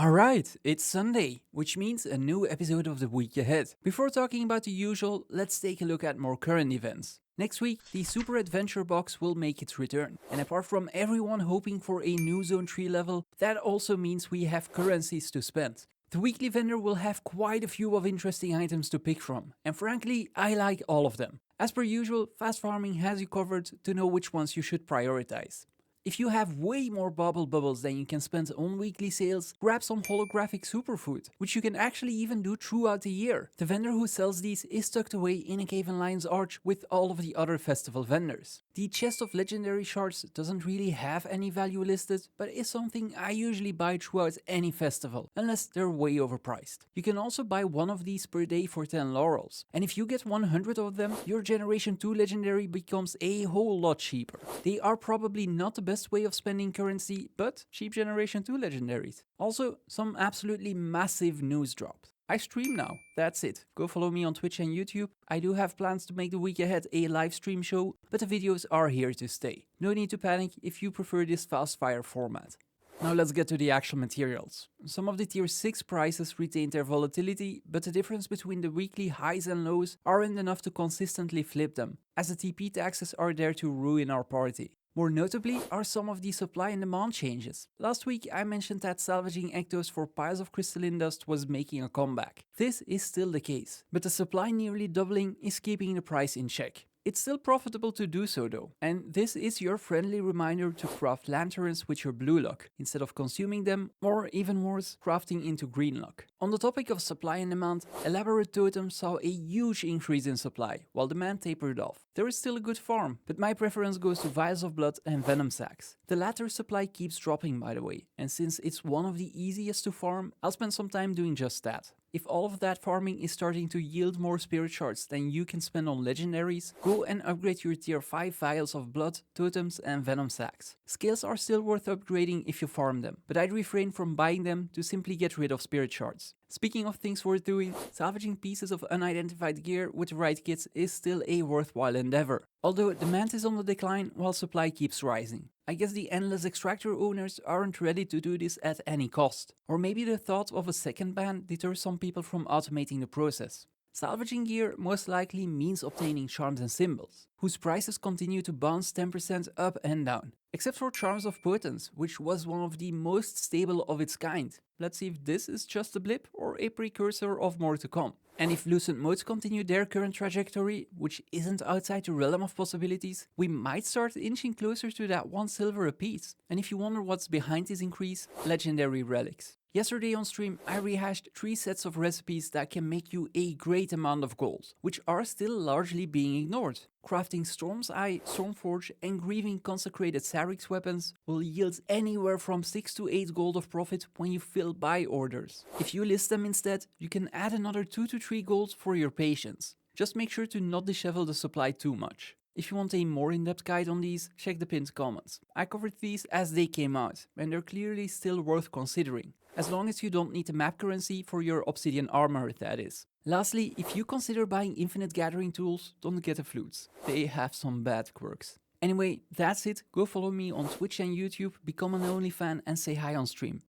Alright, it's Sunday, which means a new episode of the week ahead. Before talking about the usual, let's take a look at more current events. Next week, the Super Adventure Box will make its return, and apart from everyone hoping for a new Zone 3 level, that also means we have currencies to spend. The weekly vendor will have quite a few of interesting items to pick from, and frankly, I like all of them. As per usual, Fast Farming has you covered to know which ones you should prioritize. If you have way more bubble bubbles than you can spend on weekly sales, grab some holographic superfood, which you can actually even do throughout the year. The vendor who sells these is tucked away in a cave in Lion's Arch with all of the other festival vendors. The chest of legendary shards doesn't really have any value listed, but is something I usually buy throughout any festival, unless they're way overpriced. You can also buy one of these per day for 10 laurels, and if you get 100 of them, your Generation 2 legendary becomes a whole lot cheaper. They are probably not the best way of spending currency, but cheap Generation 2 legendaries. Also, some absolutely massive news dropped. I stream now, that's it. Go follow me on Twitch and YouTube. I do have plans to make the week ahead a live stream show, but the videos are here to stay. No need to panic if you prefer this fast fire format. Now let's get to the actual materials. Some of the tier 6 prices retained their volatility, but the difference between the weekly highs and lows aren't enough to consistently flip them, as the TP taxes are there to ruin our party. More notably are some of the supply and demand changes. Last week I mentioned that salvaging ectos for piles of crystalline dust was making a comeback. This is still the case, but the supply nearly doubling is keeping the price in check. It's still profitable to do so though, and this is your friendly reminder to craft lanterns with your blue luck, instead of consuming them, or even worse, crafting into green luck. On the topic of supply and demand, elaborate totems saw a huge increase in supply, while demand tapered off. There is still a good farm, but my preference goes to vials of blood and venom sacs. The latter supply keeps dropping by the way, and since it's one of the easiest to farm, I'll spend some time doing just that. If all of that farming is starting to yield more spirit shards than you can spend on legendaries, go and upgrade your tier 5 vials of blood, totems and venom sacs. Scales are still worth upgrading if you farm them, but I'd refrain from buying them to simply get rid of spirit shards. Speaking of things worth doing, salvaging pieces of unidentified gear with the right kits is still a worthwhile endeavor, although demand is on the decline while supply keeps rising. I guess the endless extractor owners aren't ready to do this at any cost. Or maybe the thought of a second ban deters some people from automating the process. Salvaging gear most likely means obtaining charms and symbols, whose prices continue to bounce 10% up and down. Except for Charms of Potence, which was one of the most stable of its kind. Let's see if this is just a blip or a precursor of more to come. And if Lucent Modes continue their current trajectory, which isn't outside the realm of possibilities, we might start inching closer to that 1 silver apiece. And if you wonder what's behind this increase, legendary relics. Yesterday on stream, I rehashed 3 sets of recipes that can make you a great amount of gold, which are still largely being ignored. Crafting Storm's Eye, Stormforge and Grieving Consecrated Sarix weapons will yield anywhere from 6 to 8 gold of profit when you fill buy orders. If you list them instead, you can add another 2 to 3 gold for your patience. Just make sure to not dishevel the supply too much. If you want a more in-depth guide on these, check the pinned comments. I covered these as they came out, and they're clearly still worth considering, as long as you don't need the map currency for your obsidian armor, that is. Lastly, if you consider buying infinite gathering tools, don't get the flutes. They have some bad quirks. Anyway, that's it. Go follow me on Twitch and YouTube, become an OnlyFan and say hi on stream.